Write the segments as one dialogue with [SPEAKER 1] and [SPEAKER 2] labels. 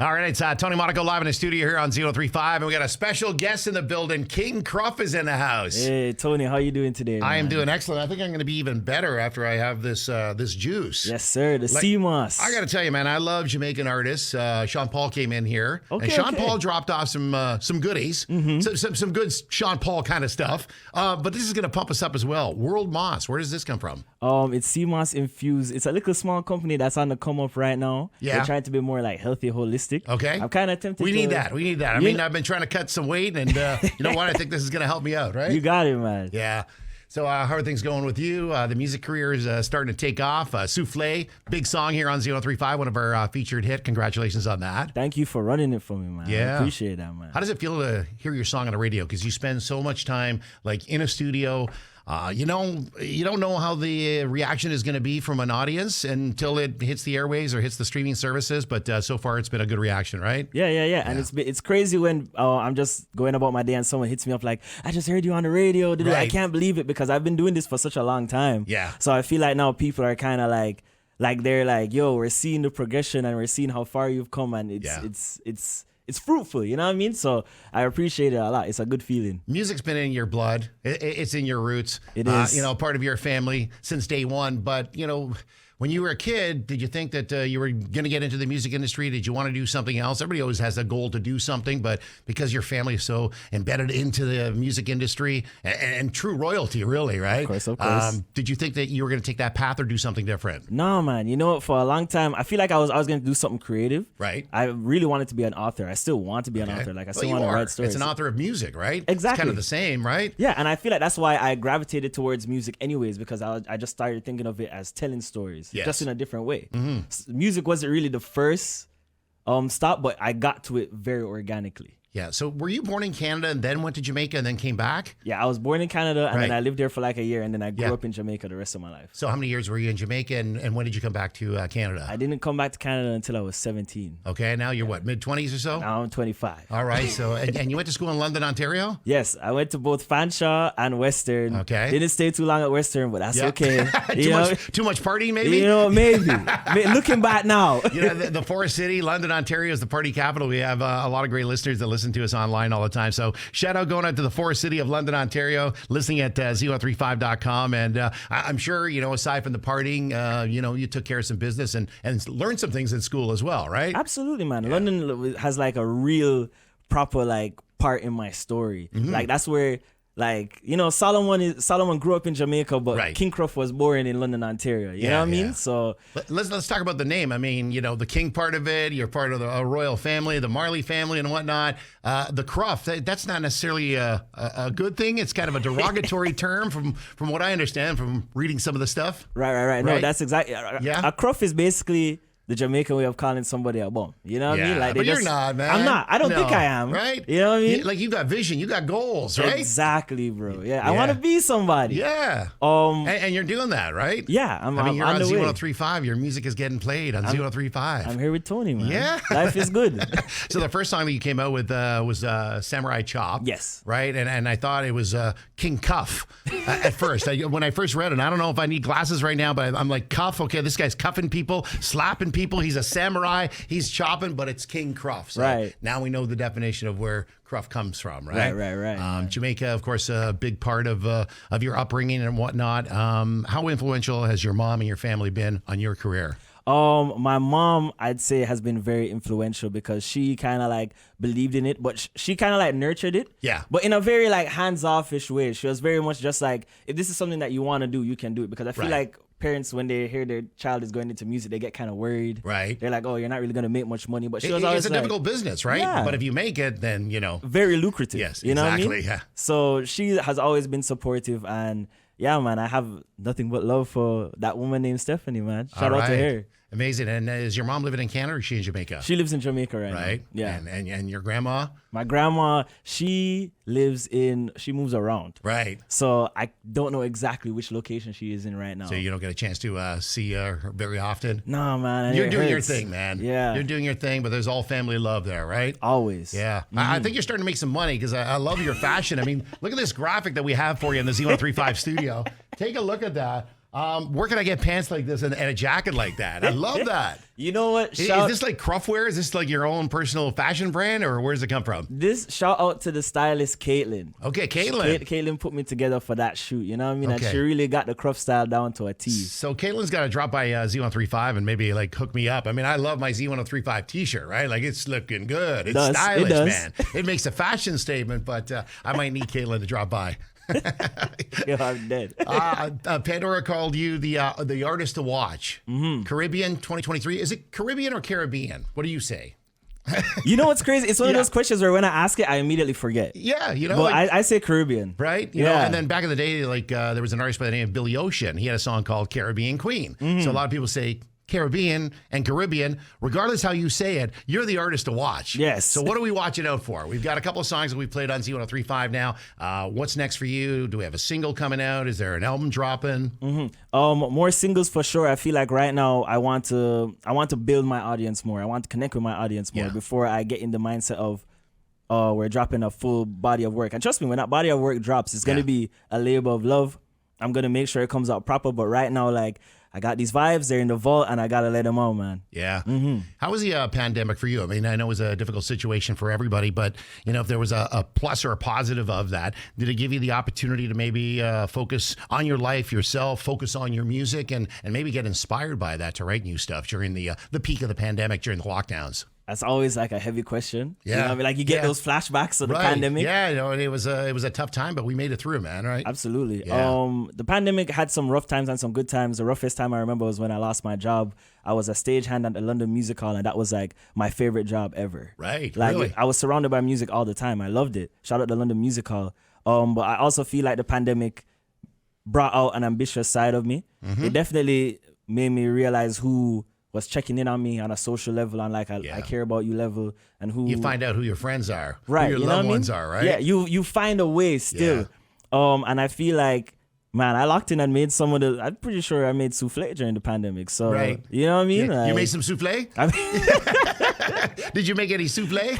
[SPEAKER 1] All right, it's Tony Monaco live in the studio here on Z103.5, and we got a special guest in the building. King Cruff is in the house.
[SPEAKER 2] Hey, Tony, how you doing today, man?
[SPEAKER 1] I am doing excellent. I think I'm going to be even better after I have this this juice.
[SPEAKER 2] Yes, sir. The sea moss.
[SPEAKER 1] I got to tell you, man, I love Jamaican artists. Sean Paul came in here, and Sean Paul dropped off some goodies, some good Sean Paul kind of stuff. But this is going to pump us up as well. World Moss, where does this come from?
[SPEAKER 2] It's sea moss infused. It's a little small company that's on the come up right now.
[SPEAKER 1] Yeah.
[SPEAKER 2] They're trying to be more like healthy, holistic.
[SPEAKER 1] Okay.
[SPEAKER 2] I'm kind of tempted.
[SPEAKER 1] We need that. I mean, I've been trying to cut some weight, and you know what? I think this is going to help me out, right?
[SPEAKER 2] You got it, man.
[SPEAKER 1] Yeah. So how are things going with you? The music career is starting to take off. Souffle, big song here on Z103.5, one of our featured hit. Congratulations on that.
[SPEAKER 2] Thank you for running it for me, man.
[SPEAKER 1] Yeah.
[SPEAKER 2] I appreciate that, man.
[SPEAKER 1] How does it feel to hear your song on the radio? Because you spend so much time like in a studio. You don't know how the reaction is going to be from an audience until it hits the airwaves or hits the streaming services. But so far, it's been a good reaction, right?
[SPEAKER 2] Yeah. And it's crazy when I'm just going about my day and someone hits me up like, I just heard you on the radio. Right. I can't believe it because I've been doing this for such a long time.
[SPEAKER 1] Yeah.
[SPEAKER 2] So I feel like now people are kind of like they're like, yo, we're seeing the progression and we're seeing how far you've come, and it's fruitful, you know what I mean? So I appreciate it a lot. It's a good feeling.
[SPEAKER 1] Music's been in your blood. It's in your roots.
[SPEAKER 2] It is.
[SPEAKER 1] Part of your family since day one. But, when you were a kid, did you think that you were going to get into the music industry? Did you want to do something else? Everybody always has a goal to do something, but because your family is so embedded into the music industry and true royalty, really, right?
[SPEAKER 2] Of course.
[SPEAKER 1] Did you think that you were going to take that path or do something different?
[SPEAKER 2] No, man. You know what? For a long time, I feel like I was going to do something creative.
[SPEAKER 1] Right.
[SPEAKER 2] I really wanted to be an author. I still want to be an author. Like I still want to write stories.
[SPEAKER 1] It's an author of music, right?
[SPEAKER 2] Exactly.
[SPEAKER 1] It's kind of the same, right?
[SPEAKER 2] Yeah, and I feel like that's why I gravitated towards music anyways, because I just started thinking of it as telling stories, just in a different way. Music wasn't really the first stop, but I got to it very organically.
[SPEAKER 1] Yeah. So were you born in Canada and then went to Jamaica and then came back?
[SPEAKER 2] Yeah, I was born in Canada and then I lived there for like a year, and then I grew up in Jamaica the rest of my life.
[SPEAKER 1] So how many years were you in Jamaica, and when did you come back to Canada?
[SPEAKER 2] I didn't come back to Canada until I was 17.
[SPEAKER 1] Okay. Now you're what, mid-20s or so?
[SPEAKER 2] Now I'm 25.
[SPEAKER 1] All right. So and you went to school in London, Ontario?
[SPEAKER 2] Yes, I went to both Fanshawe and Western.
[SPEAKER 1] Okay.
[SPEAKER 2] Didn't stay too long at Western, but that's okay.
[SPEAKER 1] Too much partying, maybe?
[SPEAKER 2] Maybe. Looking back now.
[SPEAKER 1] The Forest City, London, Ontario is the party capital. We have a lot of great listeners that listen to us online all the time. So shout out going out to the Forest City of London, Ontario, listening at Z103.5.com. And I'm sure, aside from the partying, you took care of some business and learned some things in school as well, right?
[SPEAKER 2] Absolutely, man. Yeah. London has like a real proper like part in my story. Like that's where Solomon grew up in Jamaica, but King Cruff was born in London, Ontario. You know what I mean? So
[SPEAKER 1] let's talk about the name. I mean, the King part of it. You're part of the royal family, the Marley family, and whatnot. The Cruff. That's not necessarily a good thing. It's kind of a derogatory term, from what I understand from reading some of the stuff.
[SPEAKER 2] Right. No, that's exactly. A Cruff is basically the Jamaican way of calling somebody a bum. You know what I mean? Like,
[SPEAKER 1] but you're not, man.
[SPEAKER 2] I'm not. I don't think I am.
[SPEAKER 1] Right?
[SPEAKER 2] You know what I mean?
[SPEAKER 1] Like, you got vision. You got goals, right?
[SPEAKER 2] Exactly, bro. Yeah. I want to be somebody.
[SPEAKER 1] Yeah. And you're doing that, right?
[SPEAKER 2] Yeah.
[SPEAKER 1] You're on Z103.5. Your music is getting played on Z103.5.
[SPEAKER 2] I'm here with Tony, man.
[SPEAKER 1] Yeah.
[SPEAKER 2] Life is good.
[SPEAKER 1] So the first song that you came out with was Samurai Chop.
[SPEAKER 2] Yes.
[SPEAKER 1] Right? And I thought it was King Cuff at first. When I first read it, I don't know if I need glasses right now, but I'm like, Cuff, okay, this guy's cuffing people, slapping people. He's a samurai. He's chopping, but it's King Cruff. So now we know the definition of where Cruff comes from, right?
[SPEAKER 2] Right.
[SPEAKER 1] Jamaica, of course, a big part of your upbringing and whatnot. How influential has your mom and your family been on your career?
[SPEAKER 2] My mom, I'd say, has been very influential because she kind of like believed in it, but she kind of like nurtured it.
[SPEAKER 1] Yeah.
[SPEAKER 2] But in a very like hands-off-ish way. She was very much just like, if this is something that you want to do, you can do it. Because I feel like parents, when they hear their child is going into music, they get kind of worried.
[SPEAKER 1] Right.
[SPEAKER 2] They're like, oh, you're not really going to make much money. But she was always
[SPEAKER 1] it's a difficult business, right?
[SPEAKER 2] Yeah.
[SPEAKER 1] But if you make it, then,
[SPEAKER 2] very lucrative.
[SPEAKER 1] Yes,
[SPEAKER 2] you know
[SPEAKER 1] exactly.
[SPEAKER 2] what I mean?
[SPEAKER 1] Yeah.
[SPEAKER 2] So she has always been supportive, and yeah, man, I have nothing but love for that woman named Stephanie, man. Shout out to her.
[SPEAKER 1] Amazing. And is your mom living in Canada or is she in Jamaica?
[SPEAKER 2] She lives in Jamaica right now.
[SPEAKER 1] Yeah. And your grandma?
[SPEAKER 2] My grandma, she moves around.
[SPEAKER 1] Right.
[SPEAKER 2] So I don't know exactly which location she is in right now.
[SPEAKER 1] So you don't get a chance to see her very often?
[SPEAKER 2] No, man.
[SPEAKER 1] You're doing your thing, man.
[SPEAKER 2] Yeah.
[SPEAKER 1] You're doing your thing, but there's all family love there, right?
[SPEAKER 2] Always.
[SPEAKER 1] Yeah. I think you're starting to make some money because I love your fashion. I mean, look at this graphic that we have for you in the Z103.5 studio. Take a look at that. Where can I get pants like this and a jacket like that? I love that.
[SPEAKER 2] You know what?
[SPEAKER 1] Is this like Cruff wear? Is this like your own personal fashion brand, or where does it come from?
[SPEAKER 2] This shout out to the stylist Caitlin.
[SPEAKER 1] Okay, Caitlin.
[SPEAKER 2] Caitlin put me together for that shoot. You know what I mean?
[SPEAKER 1] Okay.
[SPEAKER 2] And she really got the Cruff style down to a T.
[SPEAKER 1] So Caitlin's got to drop by Z103.5 and maybe like hook me up. I mean, I love my Z103.5 T-shirt, right? Like it's looking good. It's stylish, man. It makes a fashion statement, but I might need Caitlin to drop by.
[SPEAKER 2] Yo, I'm dead.
[SPEAKER 1] Pandora called you the artist to watch. Caribbean 2023. Is it Caribbean or Caribbean? What do you say?
[SPEAKER 2] You know what's crazy? It's one of those questions where when I ask it, I immediately forget.
[SPEAKER 1] Yeah, you know.
[SPEAKER 2] But like, I say Caribbean.
[SPEAKER 1] Right? You know, and then back in the day, like there was an artist by the name of Billy Ocean. He had a song called Caribbean Queen. So a lot of people say Caribbean and Caribbean. Regardless how you say it, you're the artist to watch.
[SPEAKER 2] Yes.
[SPEAKER 1] So what are we watching out for? We've got a couple of songs that we've played on Z103.5 now. What's next for you? Do we have a single coming out? Is there an album dropping?
[SPEAKER 2] More singles for sure. I feel like right now I want to build my audience more. I want to connect with my audience more before I get in the mindset of we're dropping a full body of work. And trust me, when that body of work drops, it's gonna be a labor of love. I'm gonna make sure it comes out proper. But right now, like, I got these vibes, they're in the vault, and I gotta let them out, man.
[SPEAKER 1] Yeah. How was the pandemic for you? I mean, I know it was a difficult situation for everybody, but you know, if there was a plus or a positive of that, did it give you the opportunity to maybe focus on your life yourself, focus on your music, and maybe get inspired by that to write new stuff during the peak of the pandemic, during the lockdowns?
[SPEAKER 2] That's always like a heavy question.
[SPEAKER 1] Yeah.
[SPEAKER 2] You know what I mean? Like you get those flashbacks of the pandemic.
[SPEAKER 1] Yeah, you know, and it was a tough time, but we made it through, man, right?
[SPEAKER 2] Absolutely.
[SPEAKER 1] Yeah.
[SPEAKER 2] The pandemic had some rough times and some good times. The roughest time I remember was when I lost my job. I was a stagehand at the London Music Hall, and that was like my favorite job ever.
[SPEAKER 1] Right.
[SPEAKER 2] Like
[SPEAKER 1] really?
[SPEAKER 2] I was surrounded by music all the time. I loved it. Shout out to London Music Hall. But I also feel like the pandemic brought out an ambitious side of me. It definitely made me realize who was checking in on me on a social level, on like I care about you level, and who
[SPEAKER 1] you find out who your friends are,
[SPEAKER 2] right?
[SPEAKER 1] who your loved ones are, right?
[SPEAKER 2] Yeah, you find a way still. And I feel like, man, I locked in and made some of the. I'm pretty sure I made souffle during the pandemic. So you know what I mean?
[SPEAKER 1] Yeah.
[SPEAKER 2] Like,
[SPEAKER 1] you made some souffle? Did you make any souffle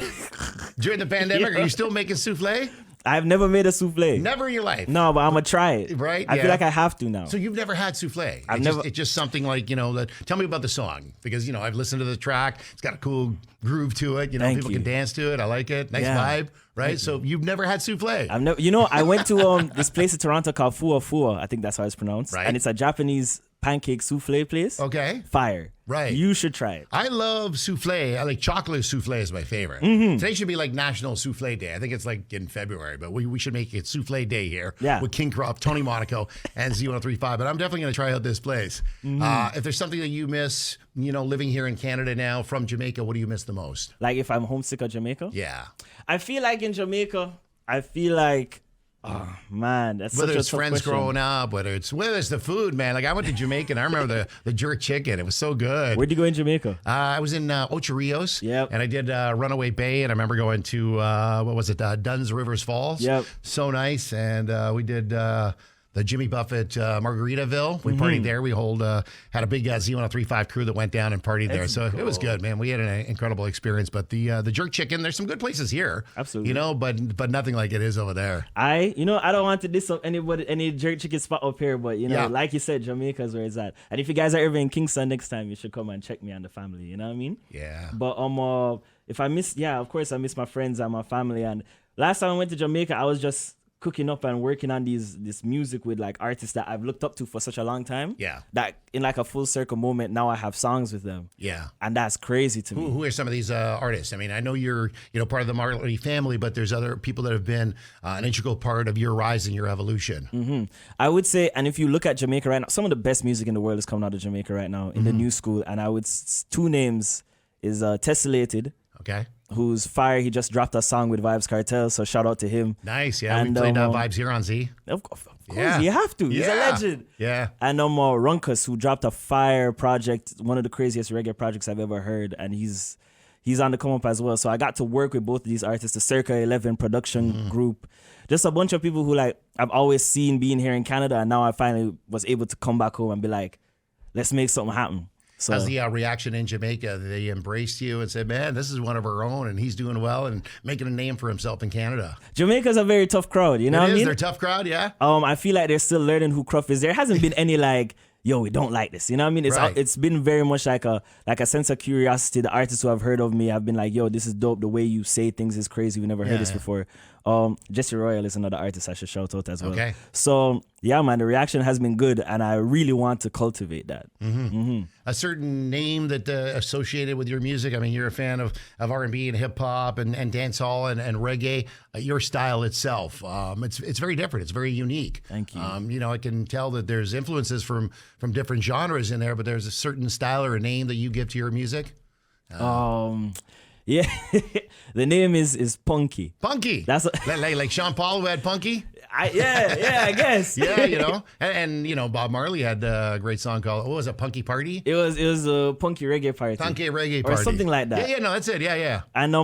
[SPEAKER 1] during the pandemic? Are you still making souffle?
[SPEAKER 2] I've never made a souffle.
[SPEAKER 1] Never in your life.
[SPEAKER 2] No, but I'm gonna try it.
[SPEAKER 1] Right?
[SPEAKER 2] I feel like I have to now.
[SPEAKER 1] So you've never had souffle?
[SPEAKER 2] It's
[SPEAKER 1] just something like, you know, tell me about the song, because, you know, I've listened to the track. It's got a cool groove to it. You know, people can dance to it. I like it. Nice vibe, right? So you've never had souffle?
[SPEAKER 2] I've never. You know, I went to this place in Toronto called Fua Fua. I think that's how it's pronounced.
[SPEAKER 1] Right.
[SPEAKER 2] And it's a Japanese pancake souffle place.
[SPEAKER 1] Okay.
[SPEAKER 2] Fire.
[SPEAKER 1] Right.
[SPEAKER 2] You should try it.
[SPEAKER 1] I love souffle. I like chocolate souffle is my favorite. Today should be like National Souffle Day. I think it's like in February, but we should make it Souffle Day here with King Cruff, Tony Monaco, and Z103.5. But I'm definitely going to try out this place. If there's something that you miss, you know, living here in Canada now from Jamaica, what do you miss the most?
[SPEAKER 2] Like if I'm homesick of Jamaica?
[SPEAKER 1] Yeah.
[SPEAKER 2] I feel like in Jamaica, oh man, that's
[SPEAKER 1] whether
[SPEAKER 2] such
[SPEAKER 1] it's
[SPEAKER 2] a tough
[SPEAKER 1] friends
[SPEAKER 2] question.
[SPEAKER 1] growing up, whether it's the food, man. Like I went to Jamaica and I remember the jerk chicken. It was so good.
[SPEAKER 2] Where'd you go in Jamaica?
[SPEAKER 1] I was in Ocho Rios.
[SPEAKER 2] Yep.
[SPEAKER 1] And I did Runaway Bay, and I remember going to what was it, Dunn's Rivers Falls.
[SPEAKER 2] Yep.
[SPEAKER 1] So nice, and we did the Jimmy Buffett Margaritaville. We partied there. We had a big Z103.5 crew that went down and partied there. So it was good, man. We had an incredible experience. But the jerk chicken, there's some good places here.
[SPEAKER 2] Absolutely.
[SPEAKER 1] You know, but nothing like it is over there.
[SPEAKER 2] I don't want to diss up any jerk chicken spot up here, but you know, like you said, Jamaica's where it's at. And if you guys are ever in Kingston next time, you should come and check me and the family. You know what I mean?
[SPEAKER 1] Yeah.
[SPEAKER 2] But if I miss, of course I miss my friends and my family. And last time I went to Jamaica, I was just cooking up and working on this music with like artists that I've looked up to for such a long time.
[SPEAKER 1] Yeah.
[SPEAKER 2] That in like a full circle moment, now I have songs with them.
[SPEAKER 1] Yeah.
[SPEAKER 2] And that's crazy to me.
[SPEAKER 1] Who are some of these artists? I mean, I know you're part of the Marley family, but there's other people that have been an integral part of your rise and your evolution.
[SPEAKER 2] I would say, and if you look at Jamaica right now, some of the best music in the world is coming out of Jamaica right now in the new school. And I would two names is Tessellated.
[SPEAKER 1] Okay.
[SPEAKER 2] Who's fire. He just dropped a song with Vibes Cartel, so shout out to him.
[SPEAKER 1] Nice, yeah. And, we played Vibes here on Z.
[SPEAKER 2] Of course, you have to. He's a legend.
[SPEAKER 1] Yeah.
[SPEAKER 2] And Runkus, who dropped a fire project, one of the craziest reggae projects I've ever heard, and he's on the come up as well. So I got to work with both of these artists, the Circa 11 production group, just a bunch of people who like I've always seen being here in Canada, and now I finally was able to come back home and be like, let's make something happen. So
[SPEAKER 1] how's the reaction in Jamaica? They embraced you and said, man, this is one of our own, and he's doing well and making a name for himself in Canada.
[SPEAKER 2] Jamaica's a very tough crowd, you know what I mean?
[SPEAKER 1] They're a tough crowd, yeah.
[SPEAKER 2] I feel like they're still learning who Cruff is. There hasn't been any like, yo, we don't like this. You know what I mean? It's been very much like a sense of curiosity. The artists who have heard of me have been like, yo, this is dope. The way you say things is crazy. We never heard this before. Jesse Royal is another artist I should shout out as well.
[SPEAKER 1] Okay.
[SPEAKER 2] So yeah, man, the reaction has been good, and I really want to cultivate that.
[SPEAKER 1] A certain name that associated with your music. I mean, you're a fan of R&B and hip hop and dancehall and reggae. Your style itself, it's very different. It's very unique.
[SPEAKER 2] Thank you.
[SPEAKER 1] You know, I can tell that there's influences from different genres in there, but there's a certain style or a name that you give to your music.
[SPEAKER 2] Yeah, the name is Punky.
[SPEAKER 1] Punky.
[SPEAKER 2] That's
[SPEAKER 1] like Sean Paul who had Punky.
[SPEAKER 2] I guess.
[SPEAKER 1] Yeah, you know, and you know, Bob Marley had a great song called, what was it, Punky Party?
[SPEAKER 2] It was a Punky Reggae Party.
[SPEAKER 1] Punky Reggae Party.
[SPEAKER 2] Or something like that.
[SPEAKER 1] Yeah, no, that's it. Yeah.
[SPEAKER 2] And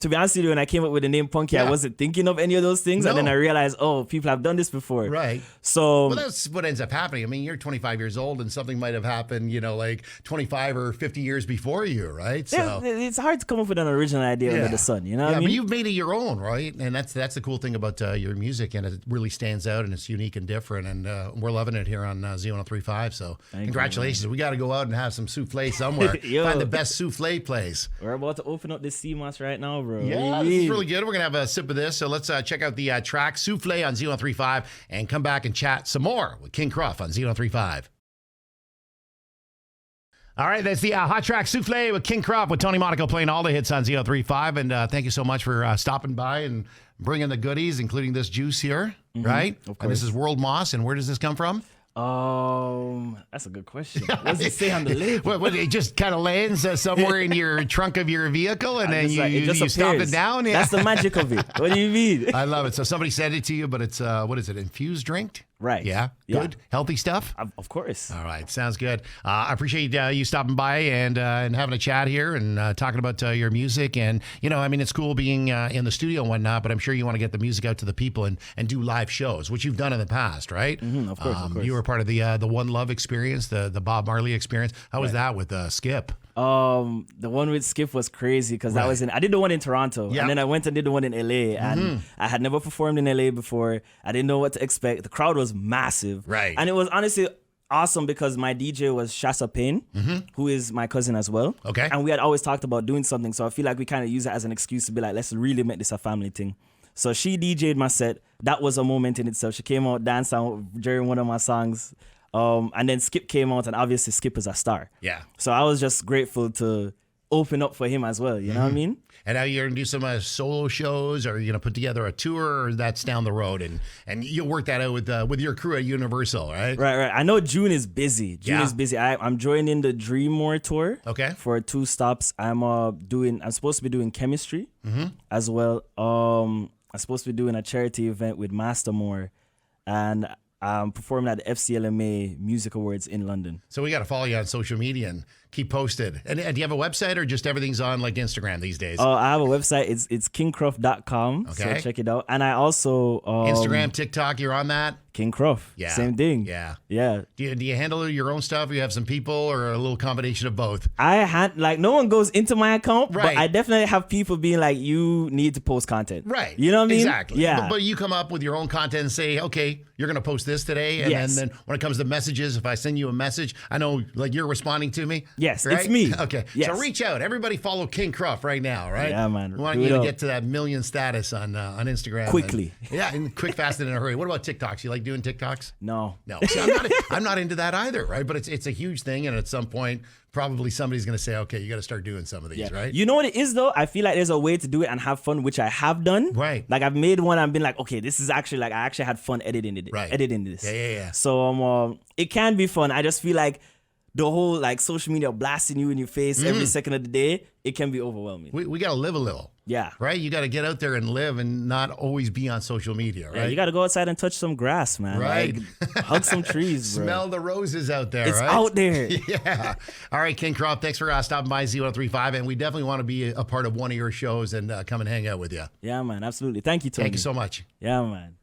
[SPEAKER 2] to be honest with you, when I came up with the name Punky, I wasn't thinking of any of those things.
[SPEAKER 1] No.
[SPEAKER 2] And then I realized, people have done this before.
[SPEAKER 1] Right.
[SPEAKER 2] So
[SPEAKER 1] well, that's what ends up happening. I mean, you're 25 years old and something might have happened, you know, like 25 or 50 years before you, right? So
[SPEAKER 2] it's hard to come up with an original idea under the sun, you know what I mean?
[SPEAKER 1] But you've made it your own, right? And that's the cool thing about your music, and it really stands out and it's unique and different. And we're loving it here on Z103.5. So congratulations. We got to go out and have some souffle somewhere. Find the best souffle place.
[SPEAKER 2] We're about to open up this CMOS right now, bro.
[SPEAKER 1] Yeah, this is really good. We're going to have a sip of this. So let's check out the track Souffle on Z103.5 and come back and chat some more with King Cruff on Z103.5. All right, that's the hot track Souffle with King Cruff with Tony Monaco playing all the hits on Z103.5. And thank you so much for stopping by and bringing the goodies, including this juice here, right?
[SPEAKER 2] Of course.
[SPEAKER 1] And this is World Moss. And where does this come from?
[SPEAKER 2] That's a good question. What does it say on the label?
[SPEAKER 1] What, it just kind of lands somewhere in your trunk of your vehicle, and then you stop it down? Yeah.
[SPEAKER 2] That's the magic of it. What do you mean?
[SPEAKER 1] I love it. So somebody sent it to you, but it's, what is it, infused drink?
[SPEAKER 2] Right.
[SPEAKER 1] Yeah. Good. Healthy stuff?
[SPEAKER 2] Of course.
[SPEAKER 1] All right. Sounds good. I appreciate you stopping by and having a chat here and talking about your music. And, you know, I mean, it's cool being in the studio and whatnot, but I'm sure you want to get the music out to the people and do live shows, which you've done in the past, right?
[SPEAKER 2] Of course.
[SPEAKER 1] You were part of the One Love experience, the Bob Marley experience. How was that with Skip?
[SPEAKER 2] The one with Skip was crazy because I did the one in Toronto, and then I went and did the one in LA, and I had never performed in LA before. I didn't know what to expect. The crowd was massive,
[SPEAKER 1] right?
[SPEAKER 2] And it was honestly awesome because my DJ was Shasa Payne, who is my cousin as well.
[SPEAKER 1] Okay.
[SPEAKER 2] And we had always talked about doing something, so I feel like we kind of use it as an excuse to be like, let's really make this a family thing. So she DJ'd my set. That was a moment in itself. She came out dancing during one of my songs. And then Skip came out, and obviously Skip is a star. Yeah. So I was just grateful to open up for him as well. You know what I mean?
[SPEAKER 1] And now you're gonna do some solo shows, or put together a tour, or that's down the road, and you'll work that out with your crew at Universal, right?
[SPEAKER 2] Right. I know June is busy. Is busy. I'm joining the Dream More tour.
[SPEAKER 1] Okay.
[SPEAKER 2] For 2 stops. I'm supposed to be doing chemistry as well. I'm supposed to be doing a charity event with Mastermore, and I'm performing at the FCLMA Music Awards in London.
[SPEAKER 1] So we got to follow you on social media and keep posted. And do you have a website, or just everything's on like Instagram these days?
[SPEAKER 2] Oh, I have a website. It's kingcruff.com.
[SPEAKER 1] Okay.
[SPEAKER 2] So check it out. And I also
[SPEAKER 1] Instagram, TikTok, you're on that?
[SPEAKER 2] King Cruff.
[SPEAKER 1] Yeah.
[SPEAKER 2] Same thing.
[SPEAKER 1] Yeah.
[SPEAKER 2] Yeah.
[SPEAKER 1] Do you handle your own stuff, or you have some people, or a little combination of both?
[SPEAKER 2] No one goes into my account,
[SPEAKER 1] right.
[SPEAKER 2] But I definitely have people being like, you need to post content.
[SPEAKER 1] Right.
[SPEAKER 2] You know what I mean?
[SPEAKER 1] Exactly.
[SPEAKER 2] Yeah.
[SPEAKER 1] But you come up with your own content and say, okay, you're going to post this today. And
[SPEAKER 2] Yes.
[SPEAKER 1] then when it comes to messages, if I send you a message, I know like you're responding to me.
[SPEAKER 2] Yes,
[SPEAKER 1] right?
[SPEAKER 2] it's me.
[SPEAKER 1] Okay.
[SPEAKER 2] Yes.
[SPEAKER 1] So reach out. Everybody follow King Cruff right now, right?
[SPEAKER 2] Yeah, man.
[SPEAKER 1] We want you to get to that million status on Instagram.
[SPEAKER 2] Quickly.
[SPEAKER 1] And quick, fast, and in a hurry. What about TikToks? You like doing TikToks?
[SPEAKER 2] No.
[SPEAKER 1] See, I'm not into that either, right? But it's a huge thing, and at some point, probably somebody's going to say, okay, you got to start doing some of these, right?
[SPEAKER 2] You know what it is, though? I feel like there's a way to do it and have fun, which I have done.
[SPEAKER 1] Right.
[SPEAKER 2] Like, I've made one and been like, okay, this is actually, like, I actually had fun editing it.
[SPEAKER 1] Right.
[SPEAKER 2] Editing this.
[SPEAKER 1] Yeah.
[SPEAKER 2] So, it can be fun. I just feel like the whole, like, social media blasting you in your face every second of the day, it can be overwhelming.
[SPEAKER 1] We got to live a little.
[SPEAKER 2] Yeah.
[SPEAKER 1] Right? You got to get out there and live and not always be on social media, right?
[SPEAKER 2] Yeah, you got to go outside and touch some grass, man.
[SPEAKER 1] Right.
[SPEAKER 2] Like, hug some trees, bro.
[SPEAKER 1] Smell the roses out there,
[SPEAKER 2] it's
[SPEAKER 1] right?
[SPEAKER 2] out there.
[SPEAKER 1] Yeah. All right, King Cruff, thanks for stopping by Z103.5, and we definitely want to be a part of one of your shows and come and hang out with you.
[SPEAKER 2] Yeah, man, absolutely. Thank you, Tony.
[SPEAKER 1] Thank you so much.
[SPEAKER 2] Yeah, man.